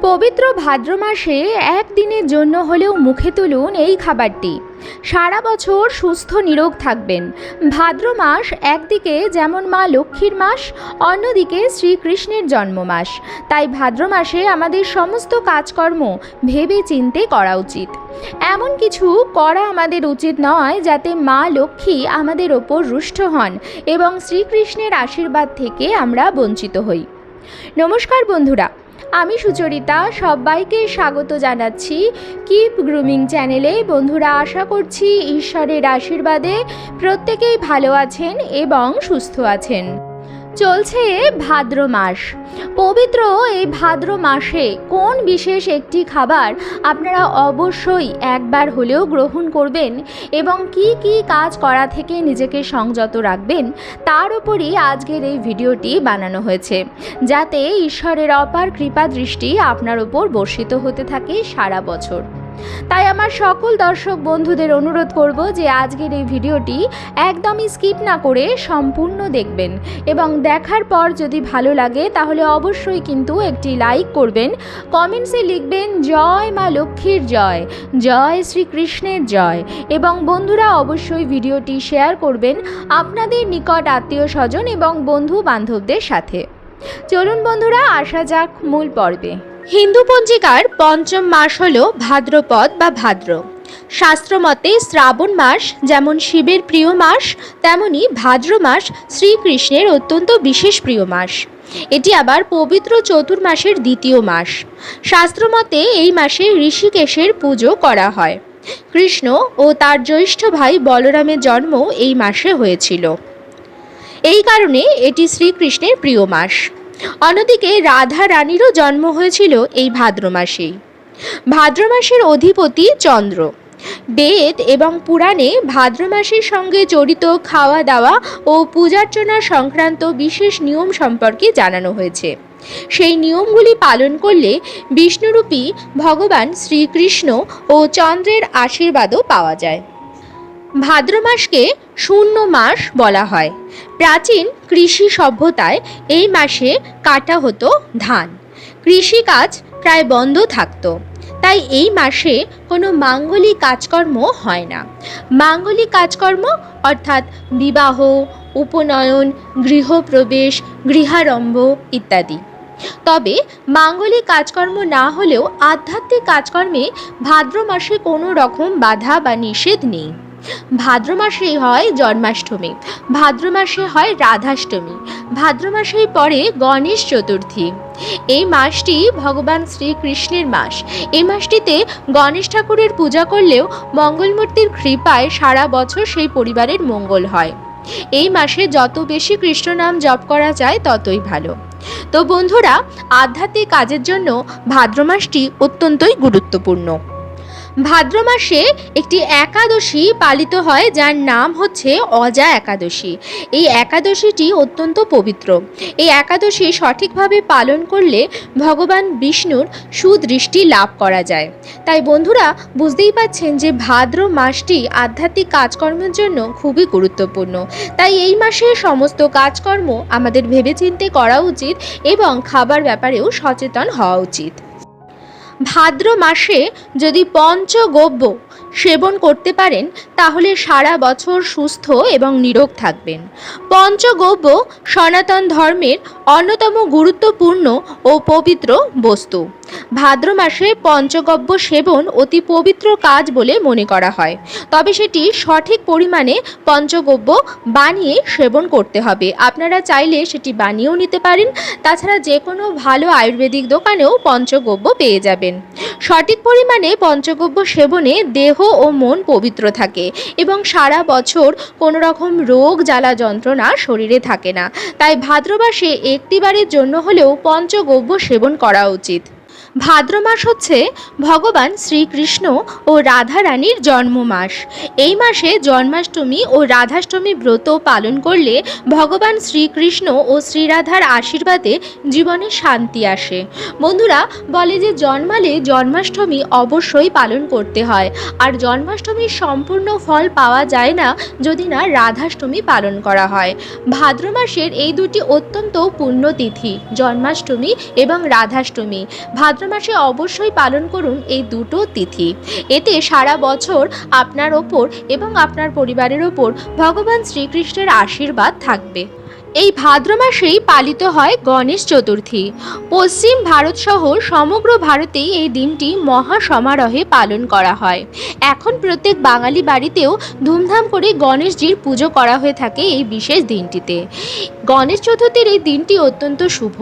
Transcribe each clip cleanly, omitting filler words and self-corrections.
পবিত্র ভাদ্র মাসে একদিনের জন্য হলেও মুখে তুলুন এই খাবারটি। সারা বছর সুস্থ নিরোগ থাকবেন। ভাদ্র মাস একদিকে যেমন মা লক্ষ্মীর মাস, অন্যদিকে শ্রীকৃষ্ণের জন্ম মাস। তাই ভাদ্র মাসে আমাদের সমস্ত কাজকর্ম ভেবে চিন্তে করা উচিত। এমন কিছু করা আমাদের উচিত নয় যাতে মা লক্ষ্মী আমাদের ওপর রুষ্ট হন এবং শ্রীকৃষ্ণের আশীর্বাদ থেকে আমরা বঞ্চিত হই। নমস্কার বন্ধুরা, আমি সুচরিতা সবাইকে স্বাগত জানাচ্ছি কিপ গ্রুমিং চ্যানেলে। বন্ধুরা, আশা করছি ঈশ্বরের আশীর্বাদে প্রত্যেকেই ভালো আছেন এবং সুস্থ আছেন। চলছে ভাদ্র মাস। পবিত্র এই ভাদ্র মাসে কোন বিশেষ একটি খাবার আপনারা অবশ্যই একবার হলেও গ্রহণ করবেন এবং কি কি কাজ করা থেকে নিজেকে সংযত রাখবেন তার উপরই আজকের এই ভিডিওটি বানানো হয়েছে, যাতে ঈশ্বরের অপার কৃপা দৃষ্টি আপনার উপর বর্ষিত হতে থাকে সারা বছর। তাই আমার সকল দর্শক বন্ধুদের অনুরোধ করব যে আজকের এই ভিডিওটি একদমই স্কিপ না করে সম্পূর্ণ দেখবেন এবং দেখার পর যদি ভালো লাগে তাহলে অবশ্যই কিন্তু একটি লাইক করবেন, কমেন্টসে লিখবেন জয় মা লক্ষ্মীর জয়, জয় শ্রীকৃষ্ণের জয়, এবং বন্ধুরা অবশ্যই ভিডিওটি শেয়ার করবেন আপনাদের নিকট আত্মীয় স্বজন এবং বন্ধু বান্ধবদের সাথে। চলুন বন্ধুরা, আসা যাক মূল পর্বে। হিন্দু পঞ্জিকার পঞ্চম মাস হল ভাদ্রপদ বা ভাদ্র। শাস্ত্রমতে শ্রাবণ মাস যেমন শিবের প্রিয় মাস, তেমনি ভাদ্র মাস শ্রীকৃষ্ণের অত্যন্ত বিশেষ প্রিয় মাস। এটি আবার পবিত্র চতুর্মাসের দ্বিতীয় মাস। শাস্ত্রমতে এই মাসে ঋষিকেশের পুজো করা হয়। কৃষ্ণ ও তার জ্যৈষ্ঠ ভাই বলরামের জন্ম এই মাসে হয়েছিল। এই কারণে এটি শ্রীকৃষ্ণের প্রিয় মাস। অন্যদিকে রাধা রানীরও জন্ম হয়েছিল এই ভাদ্র মাসেই। ভাদ্র মাসের অধিপতি চন্দ্র। বেদ এবং পুরাণে ভাদ্র মাসের সঙ্গে জড়িত খাওয়া দাওয়া ও পূজার্চনা সংক্রান্ত বিশেষ নিয়ম সম্পর্কে জানানো হয়েছে। সেই নিয়মগুলি পালন করলে বিষ্ণুরূপী ভগবান শ্রীকৃষ্ণ ও চন্দ্রের আশীর্বাদও পাওয়া যায়। ভাদ্র মাসকে শূন্য মাস বলা হয়। প্রাচীন কৃষি সভ্যতায় এই মাসে কাটা হতো ধান। কৃষিকাজ প্রায় বন্ধ থাকতো। তাই এই মাসে কোনো মাঙ্গলিক কাজকর্ম হয় না। মাঙ্গলিক কাজকর্ম অর্থাৎ বিবাহ, উপনয়ন, গৃহপ্রবেশ, গৃহারম্ভ ইত্যাদি। তবে মাঙ্গলিক কাজকর্ম না হলেও আধ্যাত্মিক কাজকর্মে ভাদ্র মাসে কোনো রকম বাধা বা নিষেধ নেই। ভাদ্র মাসেই হয় জন্মাষ্টমী, ভাদ্র মাসে হয় রাধাষ্টমী, ভাদ্র মাসেই পড়ে গণেশ চতুর্থী। এই মাসটি ভগবান শ্রীকৃষ্ণের মাস। এই মাসটিতে গণেশ ঠাকুরের পূজা করলেও মঙ্গলমূর্তির কৃপায় সারা বছর সেই পরিবারের মঙ্গল হয়। এই মাসে যত বেশি কৃষ্ণ নাম জপ করা যায় ততই ভালো। তো বন্ধুরা, আধ্যাত্মিক কাজের জন্য ভাদ্র মাসটি অত্যন্তই গুরুত্বপূর্ণ। ভাদ্র মাসে একটি একাদশী পালিত হয় যার নাম হচ্ছে অজা একাদশী। এই একাদশীটি অত্যন্ত পবিত্র। এই একাদশী সঠিকভাবে পালন করলে ভগবান বিষ্ণুর সুদৃষ্টি লাভ করা যায়। তাই বন্ধুরা, বুঝতেই পাচ্ছেন যে ভাদ্র মাসটি আধ্যাত্মিক কাজকর্মের জন্য খুবই গুরুত্বপূর্ণ। তাই এই মাসে সমস্ত কাজকর্ম আমাদের ভেবেচিন্তে করা উচিত এবং খাবার ব্যাপারেও সচেতন হওয়া উচিত। ভাদ্র মাসে যদি পঞ্চগব্য সেবন করতে পারেন তাহলে সারা বছর সুস্থ এবং নিরোগ থাকবেন। পঞ্চগব্য সনাতন ধর্মের অন্যতম গুরুত্বপূর্ণ ও পবিত্র বস্তু। ভাদ্র মাসে পঞ্চগব্য সেবন অতি পবিত্র কাজ বলে মনে করা হয়। তবে সেটি সঠিক পরিমাণে পঞ্চগব্য বানিয়ে সেবন করতে হবে। আপনারা চাইলে সেটি বানিয়েও নিতে পারেন। তাছাড়া যে কোনো ভালো আয়ুর্বেদিক দোকানেও পঞ্চগব্য পেয়ে যাবেন। সঠিক পরিমাণে পঞ্চগব্য সেবনে দেহ ও মন পবিত্র থাকে এবং সারা বছর কোনো রকম রোগ জ্বালা যন্ত্রণা শরীরে থাকে না। তাই ভাদ্র মাসে একটিবারের জন্য হলেও পঞ্চগব্য সেবন করা উচিত। ভাদ্র মাস হচ্ছে ভগবান শ্রীকৃষ্ণ ও রাধা রানীর জন্ম মাস। এই মাসে জন্মাষ্টমী ও রাধাষ্টমী ব্রত পালন করলে ভগবান শ্রীকৃষ্ণ ও শ্রীরাধার আশীর্বাদে জীবনে শান্তি আসে। বন্ধুরা, বলে যে জন্মালে জন্মাষ্টমী অবশ্যই পালন করতে হয়, আর জন্মাষ্টমীর সম্পূর্ণ ফল পাওয়া যায় না যদি না রাধাষ্টমী পালন করা হয়। ভাদ্র মাসের এই দুটি অত্যন্ত পুণ্যতিথি, জন্মাষ্টমী এবং রাধাষ্টমী। ভাদ্র মাসে অবশ্যই পালন করুন এই দুটো তিথি। এতে সারা বছর আপনার ওপর এবং আপনার পরিবারের ওপর ভগবান শ্রীকৃষ্ণের আশীর্বাদ থাকবে। এই ভাদ্র মাসেই পালিত হয় গণেশ চতুর্থী। পশ্চিম ভারত সহ সমগ্র ভারতেই এই দিনটি মহা সমারোহে পালন করা হয়। এখন প্রত্যেক বাঙালি বাড়িতেও ধুমধাম করে গণেশজির পুজো করা হয়ে থাকে এই বিশেষ দিনটিতে। গণেশ চতুর্থীর এই দিনটি অত্যন্ত শুভ।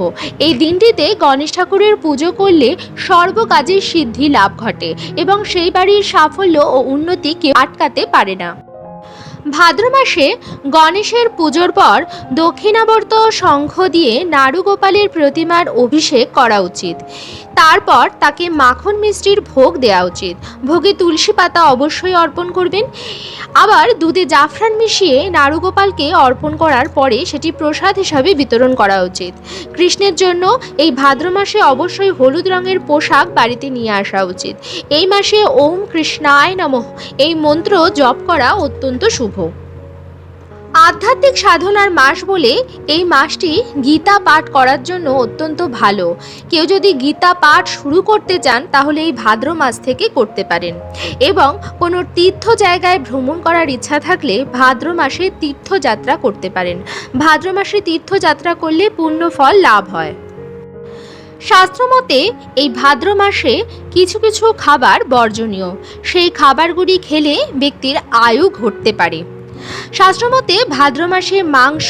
এই দিনটিতে গণেশ ঠাকুরের পুজো করলে সর্বকাজের সিদ্ধি লাভ ঘটে এবং সেই বাড়ির সাফল্য ও উন্নতি কেউ আটকাতে পারে না। ভাদ্র মাসে গণেশের পুজোর পর দক্ষিণাবর্ত শঙ্খ দিয়ে নাড়ুগোপালের প্রতিমার অভিষেক করা উচিত। তারপর তাকে মাখন মিষ্টির ভোগ দেওয়া উচিত। ভোগে তুলসী পাতা অবশ্যই অর্পণ করবেন। আবার দুধে জাফরান মিশিয়ে নাড়ুগোপালকে অর্পণ করার পরে সেটি প্রসাদ হিসাবে বিতরণ করা উচিত। কৃষ্ণের জন্য এই ভাদ্র মাসে অবশ্যই হলুদ রঙের পোশাক বাড়িতে নিয়ে আসা উচিত। এই মাসে ওম কৃষ্ণায় নমঃ এই মন্ত্র জপ করা অত্যন্ত শুভ। আধ্যাত্মিক সাধনার মাস বলে এই মাসটি গীতা পাঠ করার জন্য অত্যন্ত ভালো। কেউ যদি গীতা পাঠ শুরু করতে চান তাহলে এই ভাদ্র মাস থেকে করতে পারেন। এবং কোনো তীর্থ জায়গায় ভ্রমণ করার ইচ্ছা থাকলে ভাদ্র মাসে তীর্থযাত্রা করতে পারেন। ভাদ্র মাসে তীর্থযাত্রা করলে পুণ্য ফল লাভ হয়। শাস্ত্রমতে এই ভাদ্র মাসে কিছু কিছু খাবার বর্জনীয়। সেই খাবারগুলি খেলে ব্যক্তির আয়ু ঘটতে পারে। শাস্ত্রমতে ভাদ্র মাসে মাংস,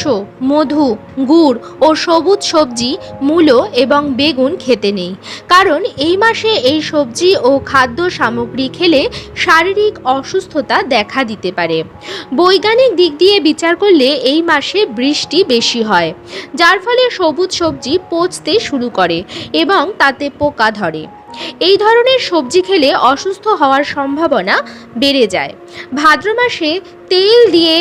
মধু, গুড় ও সবুজ সবজি, মূলো এবং বেগুন খেতে নেই। কারণ এই মাসে এই সবজি ও খাদ্য সামগ্রী খেলে শারীরিক অসুস্থতা দেখা দিতে পারে। বৈজ্ঞানিক দিক দিয়ে বিচার করলে এই মাসে বৃষ্টি বেশি হয়, যার ফলে সবুজ সবজি পচতে শুরু করে এবং তাতে পোকা ধরে। এই ধরনের সবজি খেলে অসুস্থ হওয়ার সম্ভাবনা বেড়ে যায়। ভাদ্র মাসে তেল দিয়ে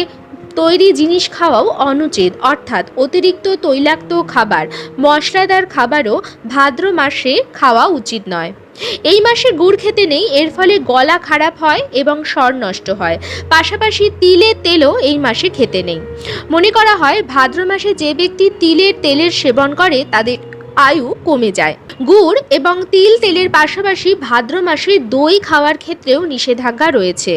তৈরি জিনিস খাওয়াও অনুচিত, অর্থাৎ অতিরিক্ত তৈলাক্ত খাবার, মশলাদার খাবারও ভাদ্র মাসে খাওয়া উচিত নয়। এই মাসে গুড় খেতে নেই, এর ফলে গলা খারাপ হয় এবং স্বর নষ্ট হয়। পাশাপাশি তিলের তেলও এই মাসে খেতে নেই। মনে করা হয় ভাদ্র মাসে যে ব্যক্তি তিলের তেলের সেবন করে তাদের আয়ু কমে যায়। গুড় এবং তেলের পাশাপাশি ভাদ্র মাসে দই খাওয়ার ক্ষেত্রেও নিষেধাজ্ঞা রয়েছে।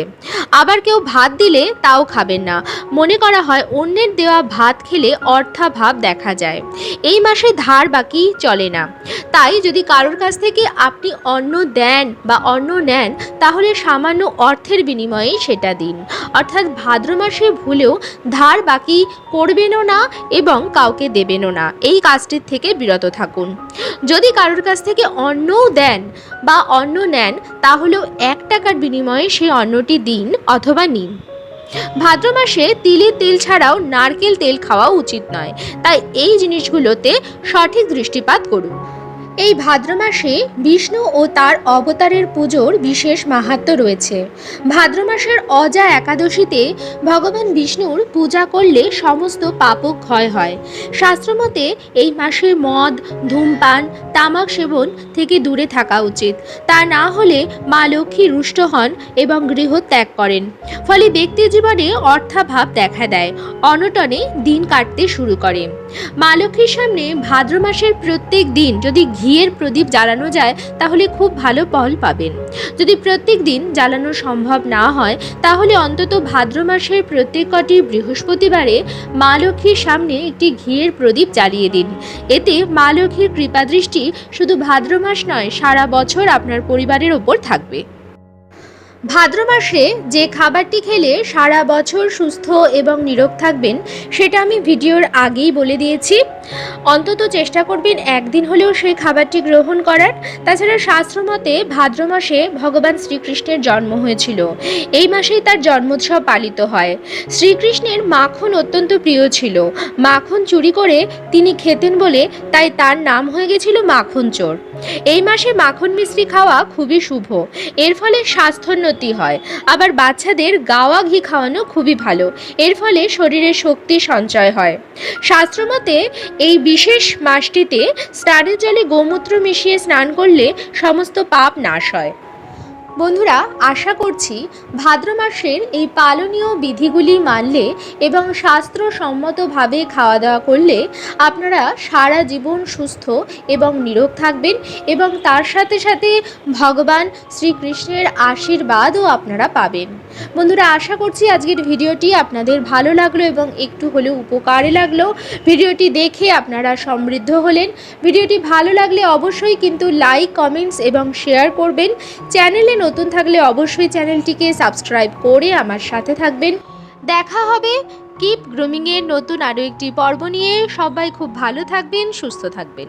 আবার কেউ ভাত দিলে তাও খাবেন না। মনে করা হয় অন্যের দেওয়া ভাত খেলে অর্থাভাব দেখা যায়। এই মাসে ধার বাকি চলে না। তাই যদি কারোর কাছ থেকে আপনি অন্ন দেন বা অন্ন নেন তাহলে সামান্য অর্থের বিনিময়ে সেটা দিন। অর্থাৎ ভাদ্র মাসে ভুলেও ধার বাকি করবেনও না এবং কাউকে দেবেনও না। এই কাজটির থেকে বিরত থাকুন। যদি কারোর কাছ থেকে অন্নও দেন বা অন্ন নেন তাহলেও 1 টাকার বিনিময়ে সেই অন্নটি দিন অথবা নিন। ভাদ্র মাসে তিলের তেল ছাড়াও নারকেল তেল খাওয়া উচিত নয়। তাই এই জিনিসগুলোতে সঠিক দৃষ্টিপাত করুন। এই ভাদ্র মাসে বিষ্ণু ও তার অবতারের পুজোর বিশেষ মাহাত্ম্য রয়েছে। ভাদ্র মাসের অজা একাদশীতে ভগবান বিষ্ণুর পূজা করলে সমস্ত পাপও ক্ষয় হয়। শাস্ত্রমতে এই মাসে মদ, ধূমপান, তামাক সেবন থেকে দূরে থাকা উচিত। তা না হলে মা লক্ষ্মী রুষ্ট হন এবং গৃহ ত্যাগ করেন। ফলে ব্যক্তির জীবনে অর্থাভাব দেখা দেয়, অনটনে দিন কাটতে শুরু করে। মা লক্ষ্মীর সামনে ভাদ্র মাসের প্রত্যেক দিন যদি ঘিয়ের প্রদীপ জ্বালানো যায় তাহলে খুব ভালো ফল পাবেন। যদি প্রত্যেক দিন জ্বালানো সম্ভব না হয় তাহলে অন্তত ভাদ্র মাসের প্রত্যেক কটি বৃহস্পতিবারে মা লক্ষ্মীর সামনে একটি ঘিয়ের প্রদীপ জ্বালিয়ে দিন। এতে মা লক্ষ্মীর কৃপাদৃষ্টি শুধু ভাদ্র মাস নয় সারা বছর আপনার পরিবারের ওপর থাকবে। ভাদ্র মাসে যে খাবারটি খেলে সারা বছর সুস্থ এবং নিরোগ থাকবেন সেটা আমি ভিডিওর আগেই বলে দিয়েছি। অন্তত চেষ্টা করবেন একদিন হলেও সেই খাবারটি গ্রহণ করার। তাছাড়া শাস্ত্রমতে ভাদ্র মাসে ভগবান শ্রীকৃষ্ণের জন্ম হয়েছিল। এই মাসেই তার জন্মোৎসব পালিত হয়। শ্রীকৃষ্ণের মাখন অত্যন্ত প্রিয় ছিল। মাখন চুরি করে তিনি খেতেন বলে তাই তার নাম হয়ে গেছিল মাখন চোর। এই মাসে মাখন মিষ্টি খাওয়া খুবই শুভ। এর ফলে স্বাস্থ্যোন্নতি হয়। আবার বাচ্চাদের গাওয়া ঘি খাওয়ানো খুবই ভালো। এর ফলে শরীরে শক্তি সঞ্চয় হয়। শাস্ত্রমতে এই বিশেষ মাসটিতে স্নানের জলে গোমূত্র মিশিয়ে স্নান করলে সমস্ত পাপ নাশ হয়। বন্ধুরা, আশা করছি ভাদ্র মাসের এই পালনীয় বিধিগুলি মানলে এবং শাস্ত্রসম্মতভাবে খাওয়া দাওয়া করলে আপনারা সারা জীবন সুস্থ এবং নিরোগ থাকবেন এবং তার সাথে সাথে ভগবান শ্রীকৃষ্ণের আশীর্বাদও আপনারা পাবেন। বন্ধুরা, আশা করছি আজকের ভিডিওটি আপনাদের ভালো লাগলো এবং একটু হলেও উপকারে লাগলো। ভিডিওটি দেখে আপনারা সমৃদ্ধ হলেন। ভিডিওটি ভালো লাগলে অবশ্যই কিন্তু লাইক, কমেন্টস এবং শেয়ার করবেন। চ্যানেলে নতুন থাকলে অবশ্যই চ্যানেলটিকে সাবস্ক্রাইব করে আমার সাথে থাকবেন। দেখা হবে কিপ গ্রুমিংয়ের নতুন আরও একটি পর্ব নিয়ে। সবাই খুব ভালো থাকবেন, সুস্থ থাকবেন।